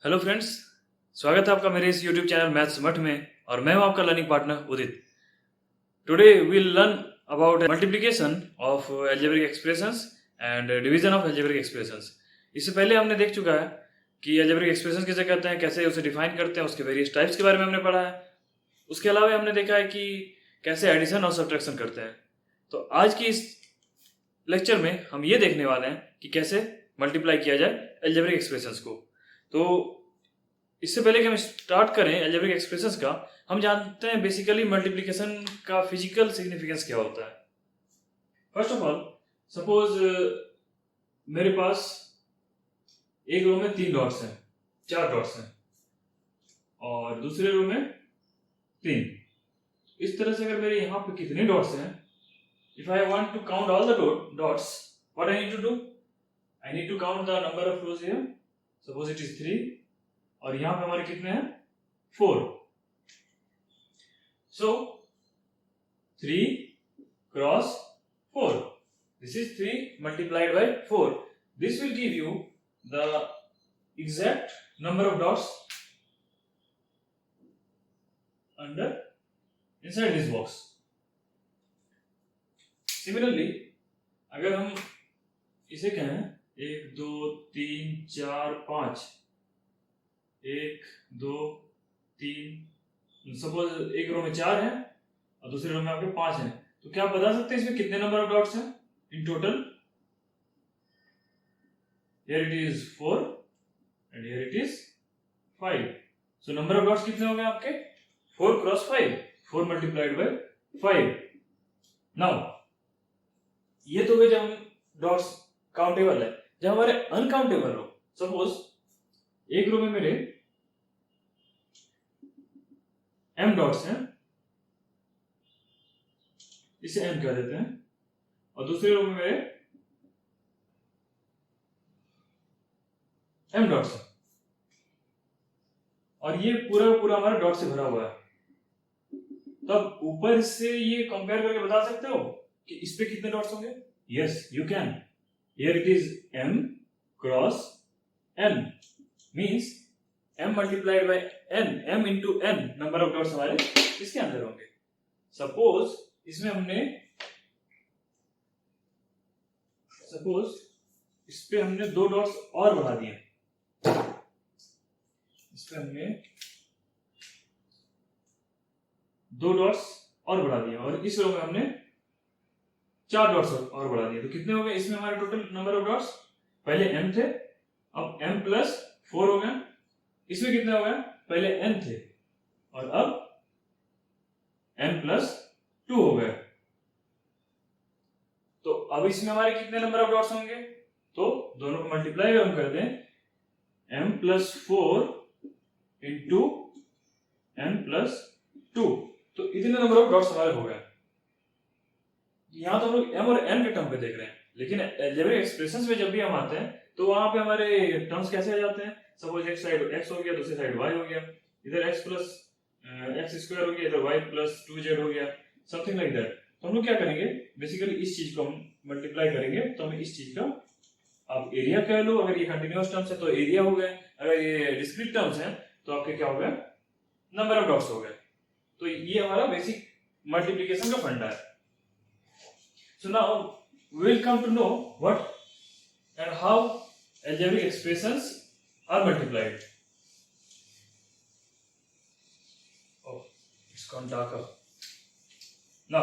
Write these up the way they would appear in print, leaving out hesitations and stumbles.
Hello friends, स्वागत है आपका मेरे इस यूट्यूब चैनल मैथ्स मठ में और मैं हूं आपका learning partner Udit. Today we'll learn about multiplication of algebraic expressions and division of algebraic expressions. इससे पहले हमने देख चुका है कि अलजेब्रिक एक्सप्रेशन किसे कहते हैं, कैसे उसे डिफाइन करते हैं, उसके वेरियस टाइप्स के बारे में हमने पढ़ा है। उसके अलावा हमने देखा है कि कैसे एडिशन और सब्ट्रैक्शन करते हैं। तो आज की इस लेक्चर में हम ये देखने वाले हैं कि कैसे मल्टीप्लाई किया जाए अलजेब्रिक एक्सप्रेशंस को। तो इससे पहले कि हम स्टार्ट करें अलजेब्रिक एक्सप्रेशंस का, हम जानते हैं बेसिकली मल्टीप्लिकेशन का फिजिकल सिग्निफिकेंस क्या होता है। फर्स्ट ऑफ ऑल, सपोज मेरे पास एक रो में 3 डॉट्स हैं, 4 डॉट्स हैं और दूसरे रो में 3। इस तरह से अगर मेरे यहाँ पे कितने डॉट्स हैं, if I want to count all the dots, what I need to do, I need to count the number of rows here. Suppose it is 3 और यहां पे हमारे कितने हैं, 4। So 3 cross 4, this is 3 multiplied by 4। This will give you the exact number of dots under inside this box. Similarly अगर हम इसे कहें 1 2 3 4 5, 1 2 3, सपोज एक रो में 4 है और दूसरे रो में आपके 5 हैं, तो क्या आप बता सकते हैं इसमें कितने नंबर ऑफ डॉट्स हैं in total? Here it is 4 and here it is 5। So number of dots कितने हो गए आपके? 4 क्रॉस 5, 4 मल्टीप्लाइड बाय 5। नाउ ये तो जब हम डॉट्स काउंटेबल है। जब हमारे अनकाउंटेबल हो, सपोज एक रो में मेरे m डॉट्स हैं, इसे m कह देते हैं, और दूसरे रो में मेरे m डॉट्स हैं और ये पूरा पूरा हमारा डॉट से भरा हुआ है। तब ऊपर से ये कंपेयर करके बता सकते हो कि इस पे कितने डॉट्स होंगे? Yes, you can. Here it is m cross n, means m multiplied by n, m into n number of dots हमारे इसके अंदर होंगे। सपोज इसमें इस पे हमने 2 डॉट्स और बढ़ा दिए, इस पे हमने 2 डॉट्स और बढ़ा दिए और इस रो में हमने 4 डॉट्स और बढ़ा दिए। तो कितने हो गए इसमें हमारे टोटल नंबर ऑफ डॉट्स? पहले m थे, अब m प्लस 4 हो गए। इसमें कितने हो गए? पहले n थे और अब n प्लस 2 हो गए। तो अब इसमें हमारे कितने नंबर ऑफ डॉट्स होंगे? तो दोनों को मल्टीप्लाई हम कर दें, m plus 4 into n plus 2, तो इतने नंबर ऑफ डॉट्स हमारे हो गए। यहां तो हम लोग m और n के टर्म पे देख रहे हैं, लेकिन अलजेब्रिक एक्सप्रेशंस में जब भी हम आते हैं तो वहां पे हमारे टर्म्स कैसे आ जाते हैं? सपोज एक साइड x हो गया, दूसरी साइड y हो गया, इधर x प्लस x स्क्वायर हो गया, इधर y प्लस 2z हो गया, समथिंग लाइक दैट। तो हम लोग क्या करेंगे, बेसिकली इस चीज को हम मल्टीप्लाई करेंगे तो हमें इस चीज का, आप एरिया कह लो, अगर ये कंटिन्यूअस टर्म्स है तो एरिया हो गए, अगर ये डिस्क्रीट टर्म्स हैं तो आपके क्या हो गए, नंबर ऑफ डॉट्स हो गए। तो ये हमारा बेसिक मल्टीप्लिकेशन का फंडा है। So now we will come to know what and how algebraic expressions are multiplied. Oh, it's gone darker. Now,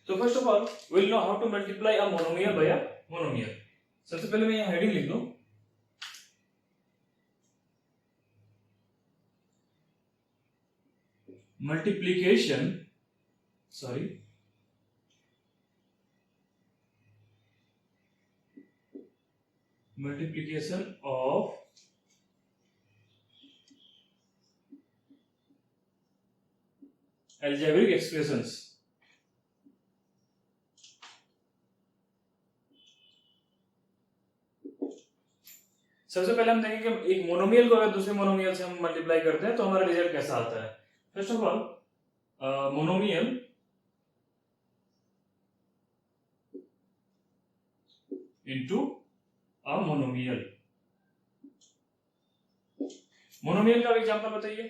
so first of all, we'll know how to multiply a monomial by a monomial. सबसे पहले मैं यहाँ heading लिख दूं, multiplication of algebraic expressions। सबसे पहले हम देखेंगे एक मोनोमियल को अगर दूसरे मोनोमियल से हम मल्टीप्लाई करते हैं तो हमारा रिजल्ट कैसा आता है। First of all, monomial into a monomial. Monomial का एग्जांपल बताइए।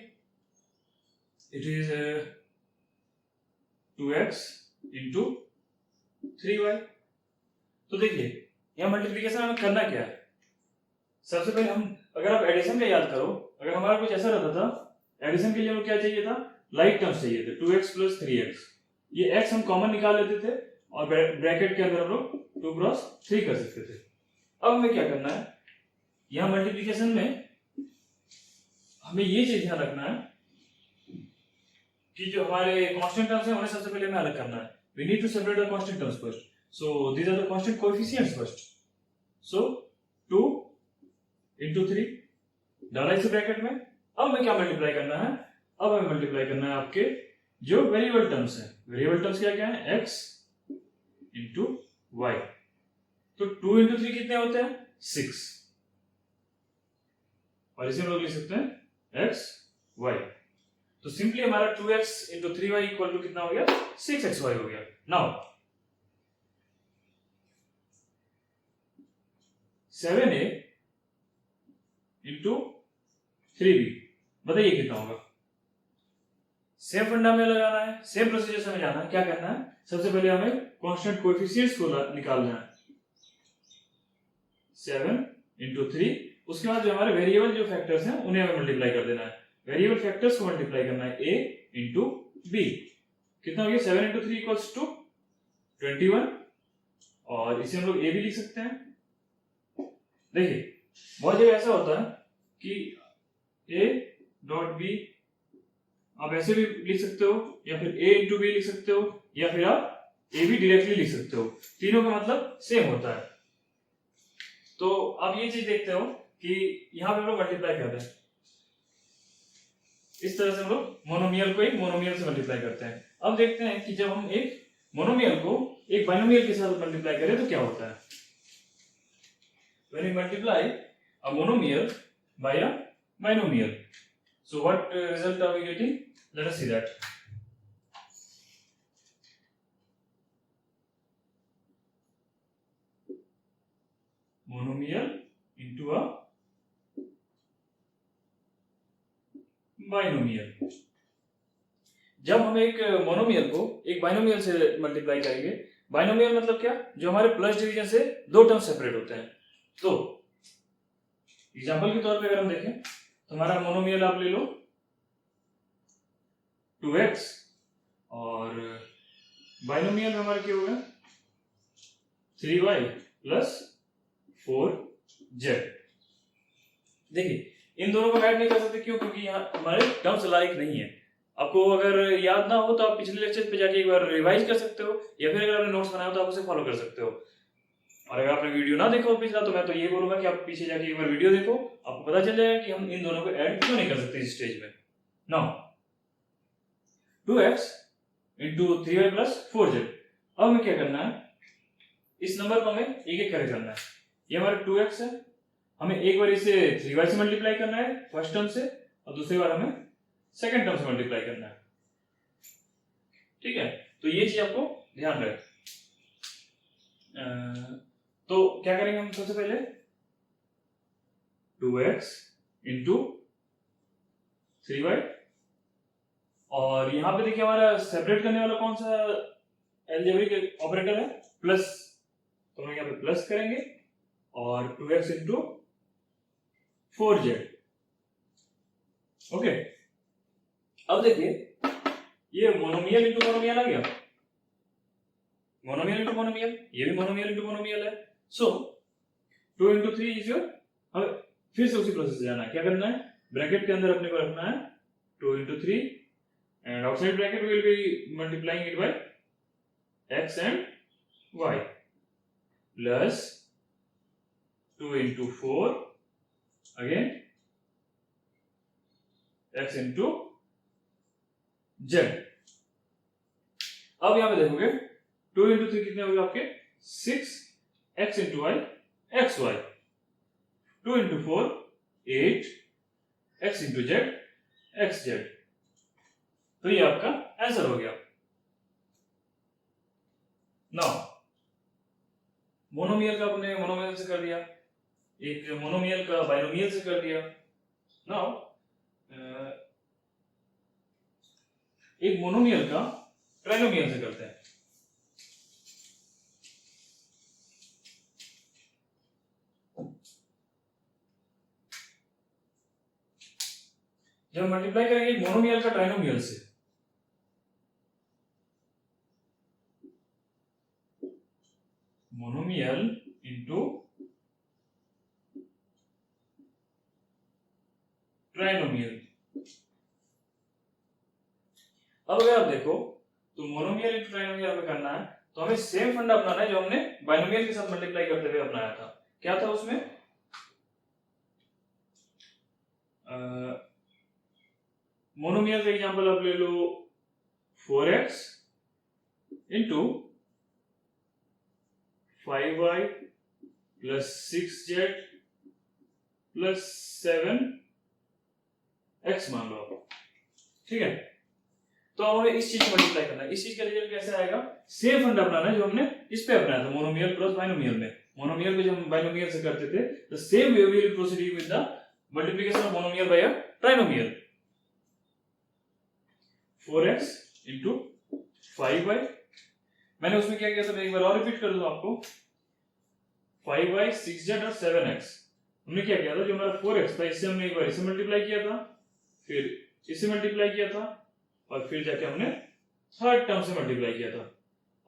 It is 2x into 3y। तो देखिए यहाँ मल्टीप्लिकेशन हमें करना क्या है। सबसे पहले हम, अगर आप एडिशन का याद करो, अगर हमारा कुछ ऐसा रहता था, एडिशन के लिए हमें क्या चाहिए था, लाइक टर्म्स चाहिए थे, 2x प्लस 3x। ये x हम कॉमन निकाल लेते थे और ब्रैकेट के अंदर हम लोग 2 क्रॉस 3 कर सकते थे। अब हमें क्या करना है, यहाँ मल्टीप्लिकेशन में हमें ये चीज ध्यान रखना है कि जो हमारे कांस्टेंट टर्म्स हैं उन्हें सबसे पहले हमें अलग करना है। We need to separate the constant terms first. So these are the constant coefficients first. So 2 into 3 डाला इसे ब्रैकेट में। अब हमें क्या मल्टीप्लाई करना है, अब हमें मल्टीप्लाई करना है आपके जो वेरिएबल टर्म्स हैं। वेरिएबल टर्म्स क्या क्या है, x इंटू वाई। तो 2 इंटू 3 कितने होते हैं, 6। और इसे हम लोग लिख सकते हैं x y। तो सिंपली हमारा 2x into 3y equal to कितना हो गया, 6xy हो गया। नाउ 7a इंटू 3b, बताइए कितना होगा। सेम फंडा में लगाना है, सेम प्रोसीजर से हमें जाना है। क्या करना है, सबसे पहले हमें कांस्टेंट कोएफिशिएंट्स को निकालना है। 7 इंटू 3, उसके बाद जो हमारे वेरिएबल जो फैक्टर्स हैं उन्हें हमें मल्टीप्लाई कर देना है। वेरिएबल फैक्टर्स को मल्टीप्लाई करना है, a इंटू b। कितना हो गया, 7 इंटू 3 इक्वल्स टू 21। और इसे हम लोग a भी लिख सकते हैं। देखिए बहुत जगह ऐसा होता है कि a डॉट b आप ऐसे भी लिख सकते हो, या फिर a इंटू बी लिख सकते हो, या फिर आप a भी डायरेक्टली लिख सकते हो। तीनों का मतलब सेम होता है। तो आप ये चीज देखते हो कि यहां पे हम लोग मल्टीप्लाई कर रहे हैं, इस तरह से हम लोग मोनोमियल को एक मोनोमियल से मल्टीप्लाई करते हैं। अब देखते हैं कि जब हम एक मोनोमियल को एक बाइनोमियल के साथ मल्टीप्लाई करें तो क्या होता है। When we multiply a monomial by a binomial, so what result are we getting? Let us see that. Monomial into a binomial. जब हम एक मोनोमियल को एक बाइनोमियल से मल्टीप्लाई करेंगे, बाइनोमियल मतलब क्या, जो हमारे प्लस डिवीजन से दो टर्म सेपरेट होते हैं। तो एग्जांपल के तौर पे अगर हम देखें तो हमारा मोनोमियल आप ले लो 2x, और बाइनोमियल हमारा क्या होगा 3y प्लस 4z। देखिए इन दोनों को ऐड नहीं कर सकते, क्यों, क्योंकि यहाँ हमारे टर्म्स लाइक नहीं है। आपको अगर याद ना हो तो आप पिछले लेक्चर पे जाके एक बार रिवाइज कर सकते हो, या फिर अगर आपने नोट्स बनाया हो तो आप उसे फॉलो कर सकते हो। और अगर आपने वीडियो ना देखा हो पिछला, तो मैं तो ये बोलूंगा कि आप पीछे जाके एक बार वीडियो देखो, आपको पता चल जाएगा कि हम इन दोनों को ऐड क्यों नहीं कर सकते इस स्टेज में। Now 2x into 3y plus 4z। अब हमें क्या करना है, इस नंबर को हमें एक एक करके करना है। ये हमारा 2x है, हमें एक बार इसे 3y से मल्टीप्लाई करना है फर्स्ट टर्म से, और दूसरी बार हमें सेकंड टर्म से मल्टीप्लाई करना है। ठीक है, तो ये चीज आपको ध्यान रहे। तो क्या करेंगे हम, सबसे पहले 2x इंटू 3y, और यहां पे देखिए हमारा सेपरेट करने वाला कौन सा अलजेब्रिक ऑपरेटर है, प्लस। तो हम यहाँ पे प्लस करेंगे, और 2x इंटू 4z। ओके, अब देखिए ये मोनोमियल इंटू मोनोमियल आ गया, मोनोमियल इंटू मोनोमियल, ये भी मोनोमियल इंटू मोनोमियल है। सो 2 इंटू 3 इज योर, अब फिर से उसी प्रोसेस से जाना है। क्या करना है, ब्रैकेट के अंदर अपने को रखना है 2 into 3, and outside bracket will be multiplying it by x and y, plus 2 into 4 again x into z। अब यहां पे देखोगे 2 इंटू 3 कितने हो गए आपके 6, x into y x y, 2 into 4 8, x into z x z. तो ये आपका आंसर हो गया। नाउ मोनोमियल का अपने मोनोमियल से कर दिया, एक मोनोमियल का बाइनोमियल से कर दिया। नाउ एक मोनोमियल का ट्राइनोमियल से करते हैं। जब मल्टीप्लाई करेंगे मोनोमियल का ट्राइनोमियल से, मोनोमियल इंटू ट्राइनोमियल। अब अगर आप देखो तो मोनोमियल इंटू ट्राइनोमियल हमें करना है तो हमें सेम फंडा अपनाना है जो हमने बाइनोमियल के साथ मल्टीप्लाई करते हुए अपनाया था। क्या था उसमें? मोनोमियल का एग्जांपल आप ले लो 4x into 5y plus 6z plus 7x मान लो आप, ठीक है। तो अब हमें इस चीज को मल्टीप्लाई करना है। इस चीज का रिजल्ट कैसे आएगा? सेम फंडा अपनाना है जो हमने इस पे अपनाया था मोनोमियल प्लस बाइनोमियल में। मोनोमियल को जब हम बाइनोमियल से करते थे the same way we will proceed with the multiplication of monomial by a trinomial. 4x into 5y, मैंने उसमें क्या किया था मैं एक बार और रिपीट कर दूं आपको। 5y 6z और 7x, हमने क्या किया था जो हमारा 4x था इससे हमने एक बार इसे मल्टीप्लाई किया था, फिर इसे मल्टीप्लाई किया था और फिर जाके हमने थर्ड टर्म से मल्टीप्लाई किया था।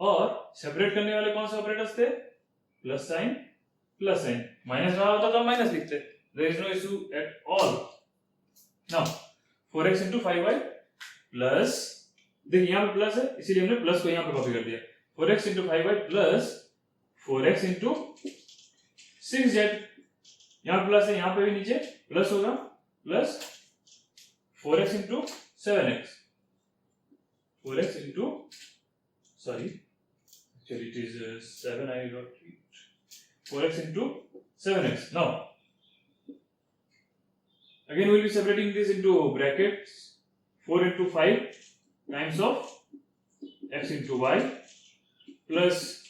और सेपरेट करने वाले कौन से ऑपरेटर्स थे? Plus sign plus sign. Minus रहा होता तो हम माइनस लिखते, there is no issue at all. Now 4x into 5y plus, देखिए यहाँ पे प्लस है इसीलिए हमने प्लस को यहाँ पे कॉपी कर दिया। 4x into 5y plus 4x into 6z, यहाँ प्लस है यहाँ पे भी नीचे प्लस होगा, plus 4x into 7x, 4x into sorry actually it is 7 I got it, 4x into 7x. Now again we will be separating this into brackets, 4 into 5 times of x into y plus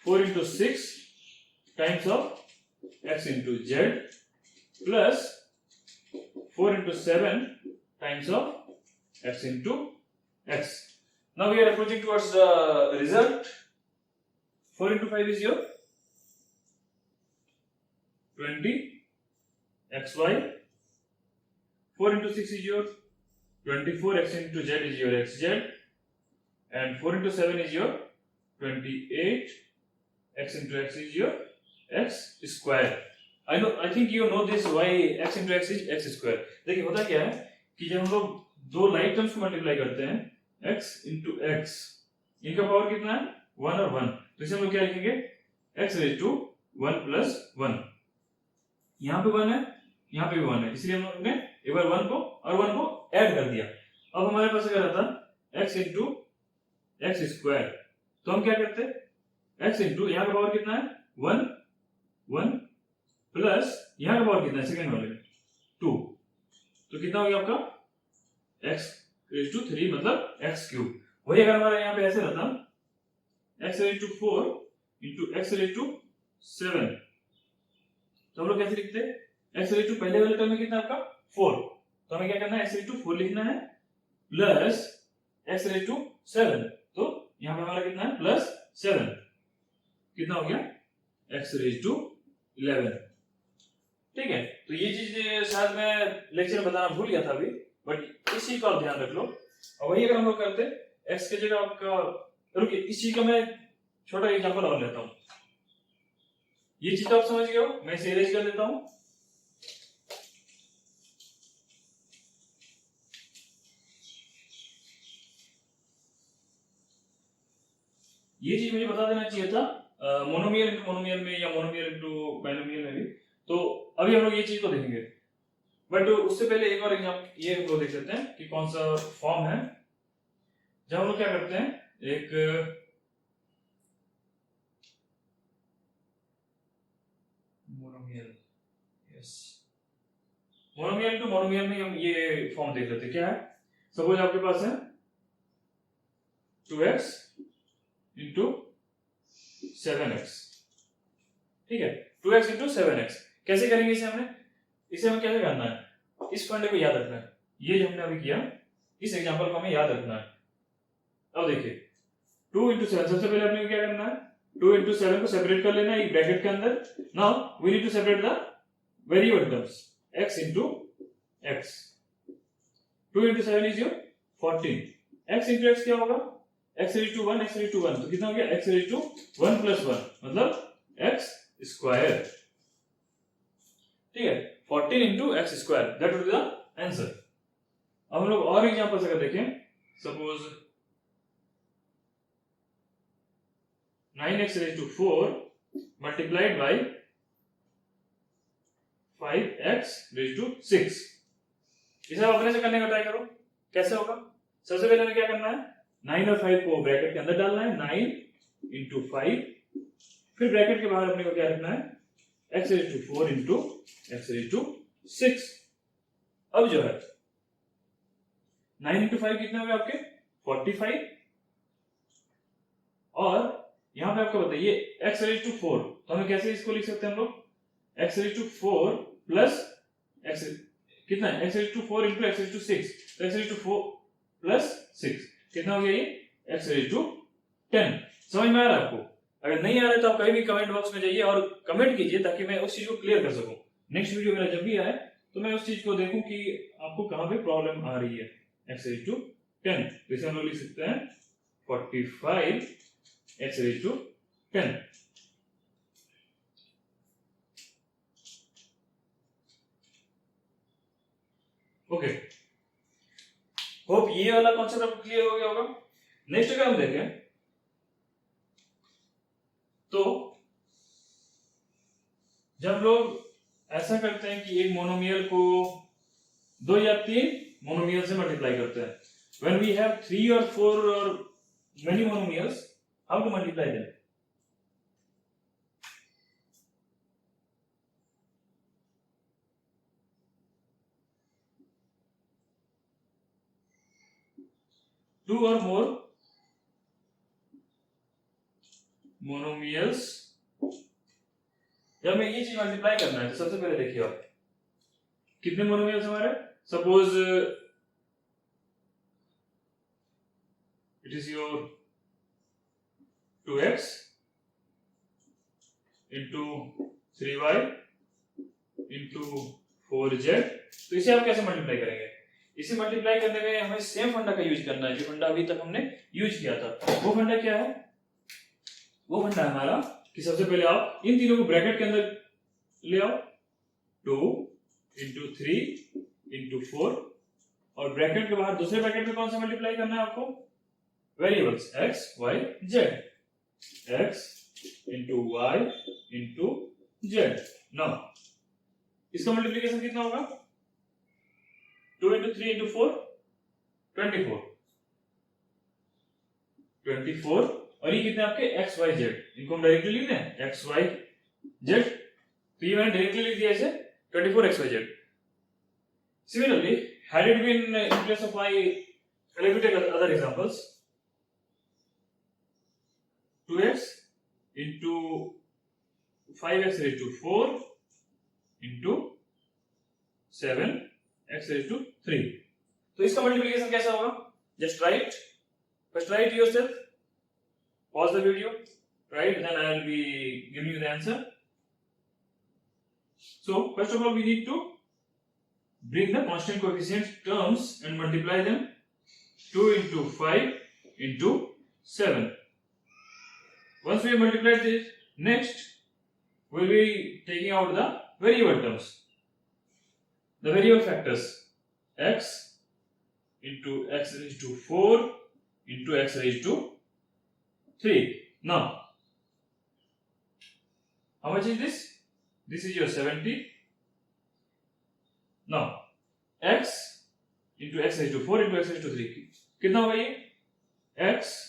4 into 6 times of x into z plus 4 into 7 times of x into x. Now we are approaching towards the result. 4 into 5 is your 20 xy, 4 into 6 is your 24 x into z is your xz, and 4 into 7 is your 28 x into x is your x square. I think you know this why x into x is x square. देखिए होता क्या है कि जब हम लोग दो like terms को मल्टीप्लाई करते हैं x into x, इनका पावर कितना है? 1 और 1, तो इसे हम लोग क्या लिखेंगे? x raised to 1 plus 1। यहाँ पे 1 है यहाँ पे भी 1 है, इसलिए हम लोग ने एक बार 1 को और 1 को ऐड कर दिया। अब हमारे पास अगर आता x into x स्क्वायर, तो हम क्या करते? x into यहाँ का पावर कितना है? 1 1 प्लस यहाँ का पावर कितना है सेकंड वाले में? 2, तो कितना हो गया आपका? x raised to 3 मतलब x क्यूब। वही अगर हमारा यहाँ पे ऐसे रहता x raised to 4 into x raised to 7, तो हम लोग कैसे लिखते? x raised to पहले वाले टर्म में कितना आपका? 4, तो हमें क्या करना है? x raised to 4 लिखना है प्लस x raised to 7, तो यहाँ पे हमारा कितना है? प्लस 7, कितना हो गया? x raised to 11। ठीक है, तो ये चीज शायद मैं लेक्चर में बताना भूल गया था अभी, बट इस चीज का आप ध्यान रख लो। और वही अगर हम लोग करते x की जगह आपका, रुकिए इस चीज का मैं छोटा एग्जांपल और लेता हूँ। ये चीज तो आप समझ गए हो, मैं इसे इरेज कर देता हूँ। ये चीज मुझे बता देना चाहिए था मोनोमियल इंटू मोनोमियल में या मोनोमियल इंटू बाइनोमियल में भी। तो अभी हम लोग ये चीज को देखेंगे, बट उससे पहले एक और एग्जांपल ये हम लोग देख लेते हैं कि कौन सा फॉर्म है जब हम लोग क्या करते हैं, एक monomial, yes monomial to monomial में हम ये फॉर्म देख लेते हैं। क्या है? सपोज आपके पास है 2x इंटू 7x, ठीक है, 2x इंटू 7x। कैसे करेंगे इसे हमें कैसे करना है, इस फंडे को याद रखना है। ये जो हमने अभी किया, इस एग्जांपल को हमें याद रखना है। अब देखिए 2 into 7, सबसे पहले अपने को क्या करना है, 2 into 7 को सेपरेट कर लेना है एक ब्रैकेट के अंदर। Now we need to separate the variable terms, x into x। 2 into 7 is your 14, x into x क्या होगा, x raised to 1, x raised to 1, तो कितना हो गया, x raised to 1 plus 1 मतलब x square। ठीक है, 14 into x square, that would be the answer। अब हम लोग और एग्जांपल्स अगर देखें, suppose 9x raised to 4 multiplied by 5x raised to 6। इसे आप अपने से करने का ट्राई करो, कैसे होगा। सबसे पहले हमें क्या करना है, 9 और 5 को ब्रैकेट के अंदर डालना है, 9 into 5, फिर ब्रैकेट के बाहर अपने को क्या रखना है, x raised to 4 into x raised to 6। अब जो है 9 into 5 कितने हो गए आपके 45, और यहां पे आपको बताइए x raised to 4, तो हमें कैसे इसको लिख सकते हैं हम लोग, x raised to 4 plus x कितना है, x raised to 4 into x raised to 6, तो x raised to 4 प्लस 6 कितना हो गया ये, x raised to 10। समझ में आ रहा है आपको? अगर नहीं आ रहा है तो आप कहीं भी कमेंट बॉक्स में जाइए और कमेंट कीजिए ताकि मैं उस चीज को क्लियर कर सकूं। नेक्स्ट वीडियो मेरा जब भी आए तो मैं उस चीज को देखूं कि आपको कहां पे प्रॉब्लम आ रही है। x raised to 10, तो इसे हम लोग लिख सकते हैं 45 x raised to 10। Okay, hope ये वाला कॉन्सेप्ट आपको क्लियर हो गया होगा। नेक्स्ट अगर हम देखें तो जब लोग ऐसा करते हैं कि एक मोनोमियल को 2 या 3 मोनोमियल से मल्टीप्लाई करते हैं, when we have 3 or 4 or many monomials, how to multiply them? Two or more monomials, जब मैं ये चीज मल्टीप्लाई करना है तो सबसे पहले देखिए आप कितने मोनोमियल्स हमारे, suppose it is your 2x into 3y into 4z। तो इसे आप कैसे मल्टीप्लाई करेंगे, इसे मल्टीप्लाई करने में हमें सेम फंडा का यूज करना है जो फंडा अभी तक हमने यूज किया था। वो फंडा क्या है, वो फंडा है हमारा कि सबसे पहले आप इन तीनों को ब्रैकेट के अंदर ले आओ, 2 into 3 into 4, और ब्रैकेट के बाहर दूसरे ब्रैकेट में कौन सा मल्टीप्लाई करना है आपको, variables x y z, x into y into z। Now इसका मल्टीप्लिकेशन कितना होगा, 2 into 3 into 4 24, और ये कितने आपके x y z, इनको हम डायरेक्टली लिख दें x y z, तो ये मैंने डायरेक्टली लिख दिया इसे 24 x y z। Similarly, had it been in place of y, let me take other examples, 2x into 5x raised to 4 into 7x raised to 3, तो इसका मल्टीप्लिकेशन कैसा होगा, just try it, first try it yourself, pause the video, try it, then I will be giving you the answer. So first of all we need to bring the constant coefficient terms and multiply them, 2 into 5 into 7. Once we have multiplied this, next we will be taking out the variable terms, the variable factors, x into x raised to 4 into x raised to 3. Now how much is this, this is your 70. Now x into x raised to 4 into x raised to 3 कितना होगा ये, x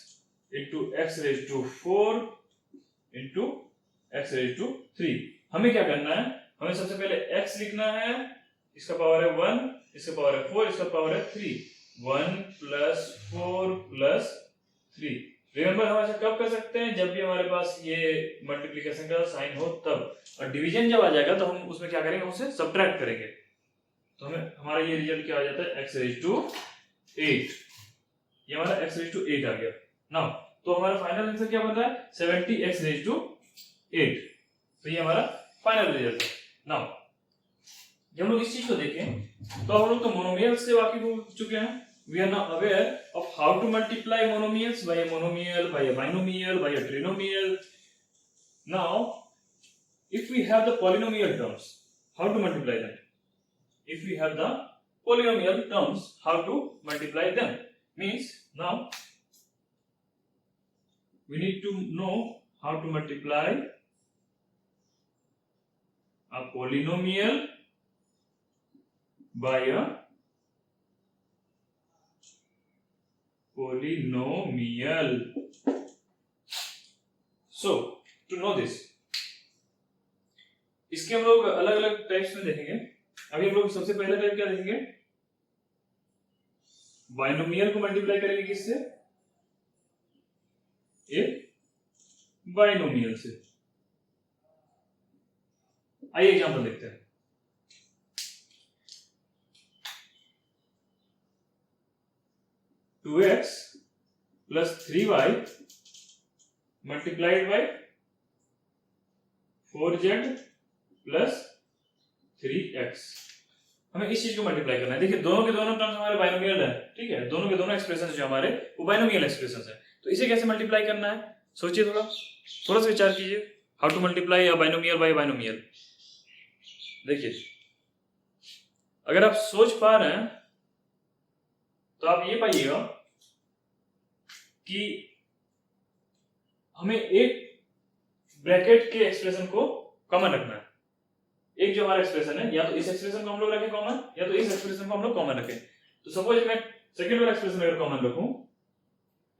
into x raised to 4 into x raised to 3। हमें क्या करना है, हमें सबसे पहले x लिखना है, इसका पावर है 1, इसका पावर है 4, इसका पावर है 3, 1 plus 4 plus 3, रिमेंबर हम ऐसा कब कर सकते हैं, जब भी हमारे पास ये मल्टीप्लिकेशन का साइन हो तब, और डिवीजन जब आ जाएगा तो हम उसमें क्या करेंगे, उससे सब्ट्रैक्ट करेंगे, तो हमें हमारा ये रिजल्ट क्या आ जाता है, x रेज टू 8, ये हमारा x रेज टू 8 आ गया। नाउ तो हमारा फाइनल आंसर क्या बन रहा है, 70x रेज टू 8, तो ये हमारा फाइनल रिजल्ट है। नाउ जब हम लोग इस चीज को देखें तो हम लोग तो मोनोमियल से वाकिफ हो चुके हैं, we are now aware of how to multiply monomials by a monomial, by a binomial, by a trinomial. Now if we have the polynomial terms, how to multiply them? If we have the polynomial terms, how to multiply them? Means now we need to know how to multiply a polynomial by a polynomial. So to know this, इसके हम लोग अलग अलग types में देखेंगे। अभी हम लोग सबसे पहला टाइप क्या देखेंगे, बाइनोमियल को मल्टीप्लाई करेंगे किससे, एक बाइनोमियल से। आइए एग्जांपल देखते हैं। Two x plus 3y multiplied by 4z plus 3x, हमें इस चीज को मल्टीप्लाई करना है। देखिए दोनों के दोनों टर्म्स हमारे बाइनोमियल है, ठीक है, दोनों के दोनों एक्सप्रेशंस जो हमारे वो बाइनोमियल एक्सप्रेशंस है, तो इसे कैसे मल्टीप्लाई करना है, सोचिए, थोड़ा सा विचार कीजिए। How to multiply a binomial by binomial. देखिए अगर आप सोच पा रहे हैं तो आप ये पाइएगा कि हमें एक ब्रैकेट के एक्सप्रेशन को कॉमन रखना है। एक जो हमारा एक्सप्रेशन है, या तो इस एक्सप्रेशन को हम लोग रखें कॉमन, या तो इस एक्सप्रेशन को हम लोग कॉमन रखें। तो सपोज मैं सेकंड वाला एक्सप्रेशन अगर कॉमन रखूं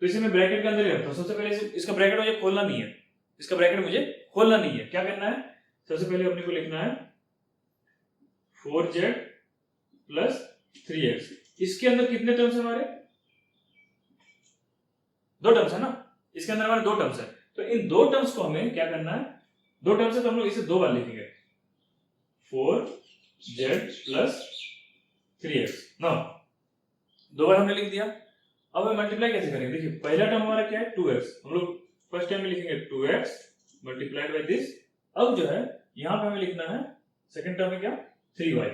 तो इसे मैं ब्रैकेट के अंदर ही रखता हूं। सबसे पहले इसका ब्रैकेट मुझे खोलना नहीं है, इसका ब्रैकेट मुझे खोलना नहीं है। क्या करना है, सबसे पहले अपने को लिखना है 4z प्लस 3x। इसके अंदर कितने टर्म्स है हमारे, दो टर्म्स है ना, इसके अंदर हमारे दो टर्म्स है, तो इन दो टर्म्स को हमें क्या करना है, दो टर्म्स है तो हम लोग इसे दो बार लिखेंगे, 4z प्लस 3x। ना दो बार हमने लिख दिया। अब हम मल्टीप्लाई कैसे करेंगे, देखिए पहला टर्म हमारा क्या है 2x, हम लोग फर्स्ट टाइम में लिखेंगे 2x मल्टीप्लाइड बाय दिस। अब जो है यहां पे हमें लिखना है सेकंड टर्म में क्या 3y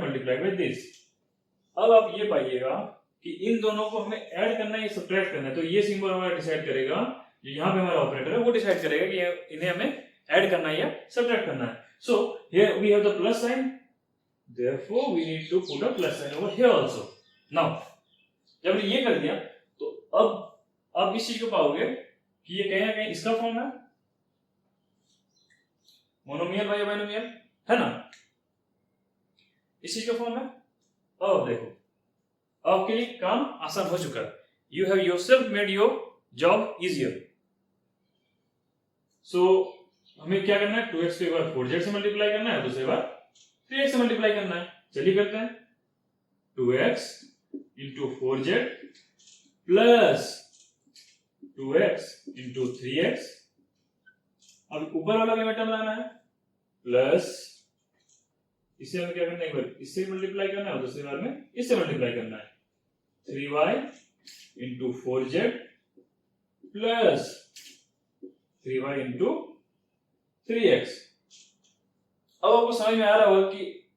मल्टीप्लाइड बाय दिस। अब आप ये पाइएगा कि इन दोनों को हमें ऐड करना है या सब्ट्रैक्ट करना है, तो ये सिंबल हमारा डिसाइड करेगा, जो यहाँ पे हमारा ऑपरेटर है वो डिसाइड करेगा कि इन्हें हमें ऐड करना है या सब्ट्रैक्ट करना है। So here we have the plus sign, therefore we need to put a plus sign over here also. Now जब हमने ये कर दिया तो अब आप इस चीज को पाओगे कि ये कहीं ना कहीं इसका फॉर्म है, मोनोमियल बाय बाइनोमियल है ना, इस चीज का फॉर्म है। अब देखो आपके लिए काम आसान हो चुका है, you have yourself made your job easier. So हमें क्या करना है, 2x को एक बार 4z से मल्टीप्लाई करना है, दूसरी बार 3x से मल्टीप्लाई करना है। चलिए करते हैं, 2x into 4z plus 2x into 3x। अब ऊपर वाला भी टर्म लाना है, प्लस इसे हमें क्या करना है, एक बार इससे मल्टीप्लाई करना है, दूसरी बार में इससे मल्टीप्लाई करना है, 3y into 4z plus 3y into 3x। अब आपको समझ में आ रहा होगा कि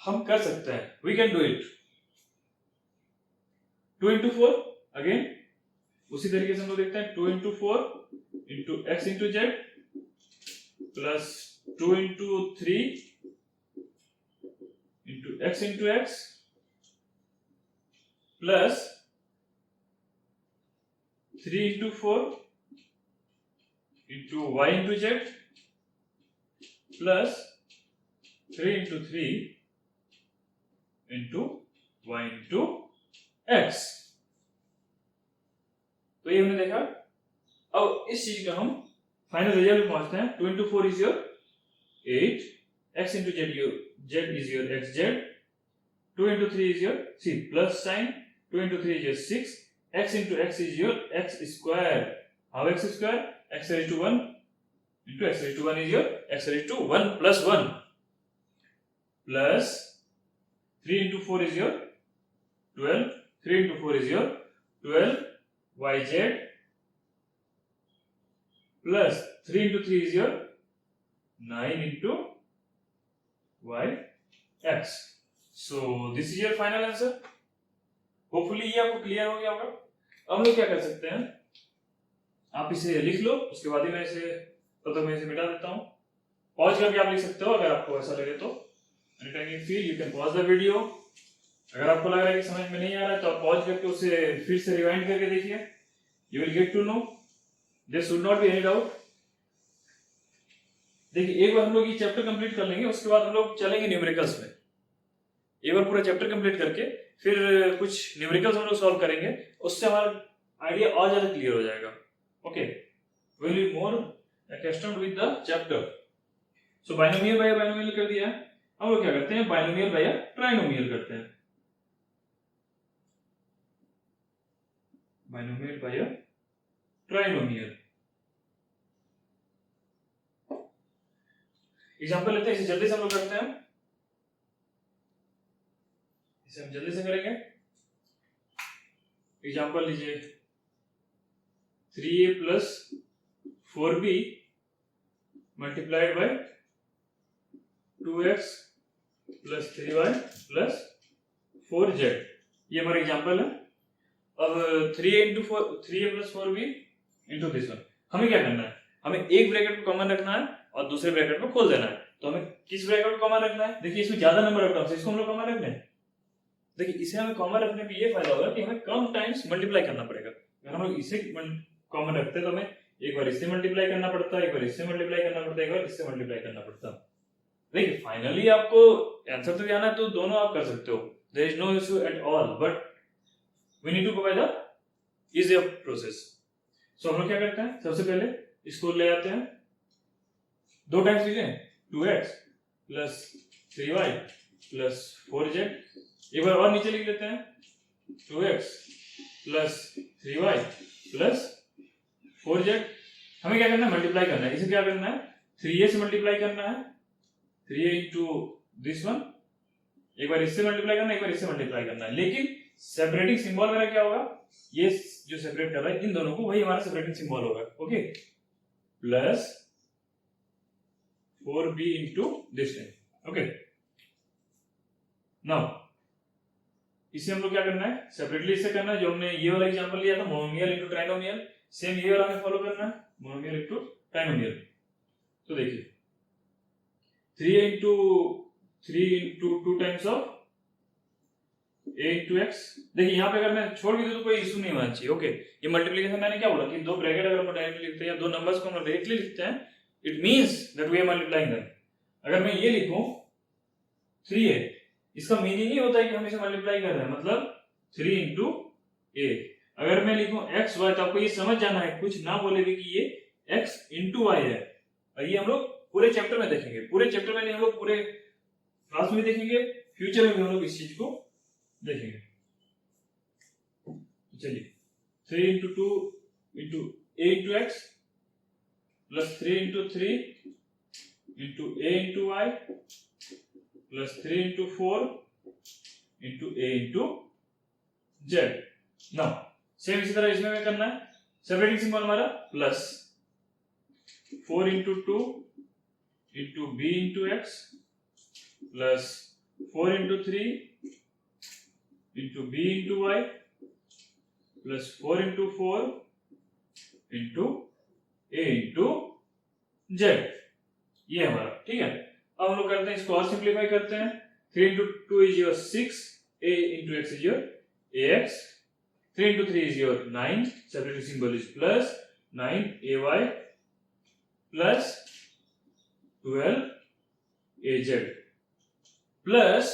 हम कर सकते हैं, we can do it. 2 into 4 again उसी तरीके से हम लोग देखते हैं, 2 into 4 into x into z plus 2 into 3 into x into x plus 3 into 4 into y into z plus 3 into 3 into y into x। तो ये हमने देखा। अब इस चीज का हम फाइनल रिजल्ट में पहुंचते हैं। 2 into 4 is your 8, x into z is your xz, 2 into 3 is your, see, plus sign, 2 into 3 is your 6, x into x is your x square. How x square? X raised to 1 into x raised to 1 is your x raised to 1 plus 1 plus 3 into 4 is your 12. 3 into 4 is your 12 yz plus 3 into 3 is your 9 into yx. So this is your final answer. Hopefully ये आपको clear हो गया होगा. अब हम लोग क्या कर सकते हैं, आप इसे लिख लो, उसके बाद ही मैं इसे मिटा देता हूँ. पॉज करके आप लिख सकते हो अगर आपको ऐसा लगे तो. Anytime you feel you can pause the video. अगर आपको लग रहा है कि समझ में नहीं आ रहा है तो आप पॉज करके उसे फिर से रिवाइंड करके देखिए. You will get to know. There should not be any doubt. देखिए एक बार हम लोग ये चैप्टर कंप्लीट कर लेंगे, उसके बाद हम लोग चलेंगे न्यूमेरिकल्स में. एक बार पूरा चैप्टर कंप्लीट करके फिर कुछ न्यूमेरिकल्स हम लोग सॉल्व करेंगे, उससे हमारा आइडिया और ज्यादा क्लियर हो जाएगा. Okay, will be more accustomed with the chapter. So binomial by binomial कर दिया. हम लोग क्या करते हैं, बाइनोमियल बाय ट्राइनोमियल करते हैं. Binomial bye trinomial. एग्जांपल लेते हैं, इसे जल्दी से हम लोग करते हैं. इसे हम जल्दी से करेंगे. एग्जांपल लीजिए 3a plus 4b multiplied by 2x plus 3y plus 4z. ये हमारा एग्जांपल है. अब 3a into 4 3a plus 4b into this one. हमें क्या करना है, हमें एक ब्रैकेट को कॉमन रखना है और दूसरे ब्रैकेट को खोल देना है. तो हमें किस ब्रैकेट को कॉमन रखना है, देखिए इसमें ज्यादा नंबर ऑफ टर्म्स, इसको हम लोग कॉमन रख लें. देखिए इसे हमें कॉमन रखने पे ये फायदा होगा कि हमें कम टाइम्स मल्टीप्लाई करना पड़ेगा. अगर हम लोग इसे कॉमन रखते हैं तो हमें एक बार इससे मल्टीप्लाई करना पड़ता है, एक बार इससे मल्टीप्लाई करना पड़ता है, एक बार इससे मल्टीप्लाई करना पड़ता है. देखिए फाइनली आपको आंसर तो जाना है तो दोनों आप कर सकते हो. There is no issue at all, but we need to go by the easier process. So हम लोग क्या करते हैं, सबसे पहले इसको ले आते हैं, दो टाइम्स लीजिए 2x plus 3y plus 4z. एक बार और नीचे लिख लेते हैं 2x plus 3y plus 4z. हमें क्या करना है, मल्टीप्लाई करना है. इसे क्या करना है, 3a से मल्टीप्लाई करना है, 3a into this one. एक बार इससे मल्टीप्लाई करना है, एक बार इससे मल्टीप्लाई करना है. लेकिन सेपरेटिंग सिंबल मेरा क्या होगा, ये जो सेपरेट कर रहा है इन दोनों को, वही हमारा सेपरेटिंग सिंबल होगा. Okay, plus 4b into this one. Okay, now इसे हम लोग क्या करना है, सेपरेटली इससे करना है. जो हमने ये वाला एग्जांपल लिया था मोनोमियल इनटू ट्राइनोमियल, सेम ये वाला हमें फॉलो करना है, मोनोमियल इनटू ट्राइनोमियल. तो देखिए 3 into 2 times of a into x. देखिए यहाँ पे अगर मैं छोड़ भी दूं तो कोई इशू नहीं होना चाहिए. ओके, ये मल्टीप्लिकेशन मैंने क्या बोला कि दो ब्रैकेट अगर हम डायरेक्टली लिखते हैं या दो नंबर्स को हम डायरेक्टली लिखते हैं, it means that we are multiplying them. अगर मैं ये लिखूं 3a, इसका मीनिंग नहीं होता है कि हम इसे मल्टीप्लाई कर रहे हैं, मतलब 3 into a. अगर मैं लिखूं x y तो आपको ये समझ जाना है, कुछ ना बोले भी कि ये x into y है. और ये हम लोग पूरे चैप्टर में देखेंगे, पूरे चैप्टर में नहीं, हम लोग पूरे क्लास में देखेंगे, फ्यूचर में भी हम लोग इस चीज को देखेंगे. चलिए 3 into 2 into a into x plus 3 into 3 into a into y plus 3 into 4 into a into z. Now same इसी तरह इसमें क्या करना है, सेपरेटिंग सिंबल हमारा plus 4 into 2 into b into x plus 4 into 3 into b into y plus 4 into 4 into a into z. ये हमारा ठीक है. अब हम लोग करते हैं इसको और सिंप्लीफाई करते हैं. 3 into 2 is your 6, a into x is your ax, 3 into 3 is your 9, separating symbol is plus 9 ay plus 12 az plus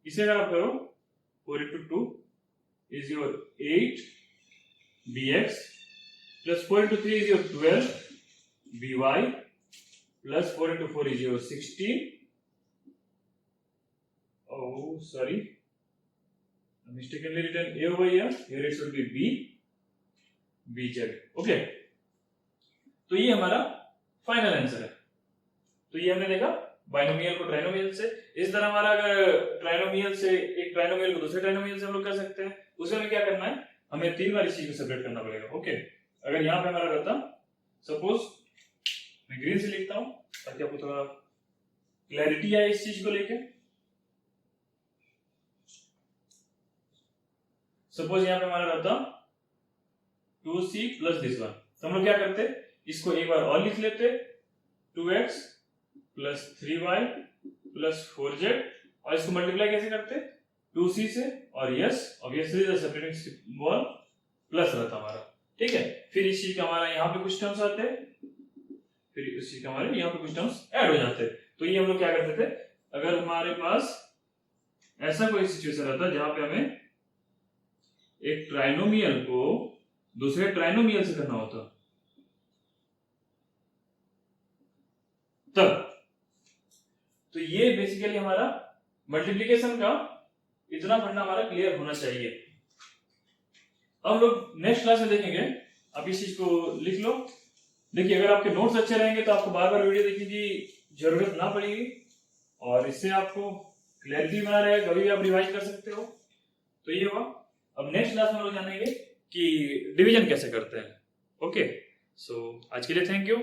इसे अगर आप करो 4 into 2 is your 8 bx plus 4 into 3 is your 12 by plus 4 into 4 is your 16. Oh sorry, mistakenly written A over here it should be B, BZ. Okay, तो ये हमारा final answer है। तो ये हमने देखा बाइनोमियल को ट्राइनोमियल से। इस तरह हमारा अगर ट्राइनोमियल से एक ट्राइनोमियल को दूसरे ट्राइनोमियल से हम लोग कर सकते हैं। उसमें क्या करना है, हमें 3 बार इस चीज को सेपरेट करना पड़ेगा। ओके, अगर यहाँ पे हमारा रहता, सपोज मैं ग्रीन से लिखता हूं ताकि आपको थोड़ा क्लैरिटी आए इस चीज को लेके। सपोज यहाँ पे हमारा रहता 2c प्लस दिस वन, तो हम लोग क्या करते, इसको एक बार और लिख लेते 2x plus 3y plus 4z, और इसको मल्टीप्लाई कैसे करते 2c से, और yes obviously the separating symbol plus रहता हमारा। ठीक है, फिर इस चीज का हमारा यहाँ पे कुछ टर्म्स आते हैं, फिर इस चीज का हमारे यहाँ पे कुछ टर्म्स ऐड हो जाते हैं। तो ये हम लोग क्या करते थे, अगर हमारे पास ऐसा कोई सिचुएशन रहता जहां पे हमें एक ट्राइनोमियल को दूसरे ट्राइनोमियल से करना होता, तब तो ये बेसिकली हमारा मल्टीप्लिकेशन का इतना फंडा हमारा क्लियर होना चाहिए। अब हम लोग नेक्स्ट क्लास में देखेंगे। आप इस चीज को लिख लो। देखिए, अगर आपके नोट्स अच्छे रहेंगे तो आपको बार बार वीडियो देखने की जरूरत ना पड़ेगी, और इससे आपको क्लैरिटी बना रहेगा, कभी भी आप रिवाइज कर सकते हो। तो ये हुआ। अब नेक्स्ट क्लास में हम लोग जानेंगे कि डिवीजन कैसे करते हैं। ओके, सो आज के लिए thank you.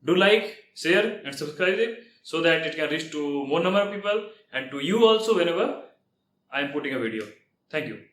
Do like, share and subscribe it so that it can reach to more number of people and to you also whenever I am putting a video. Thank you.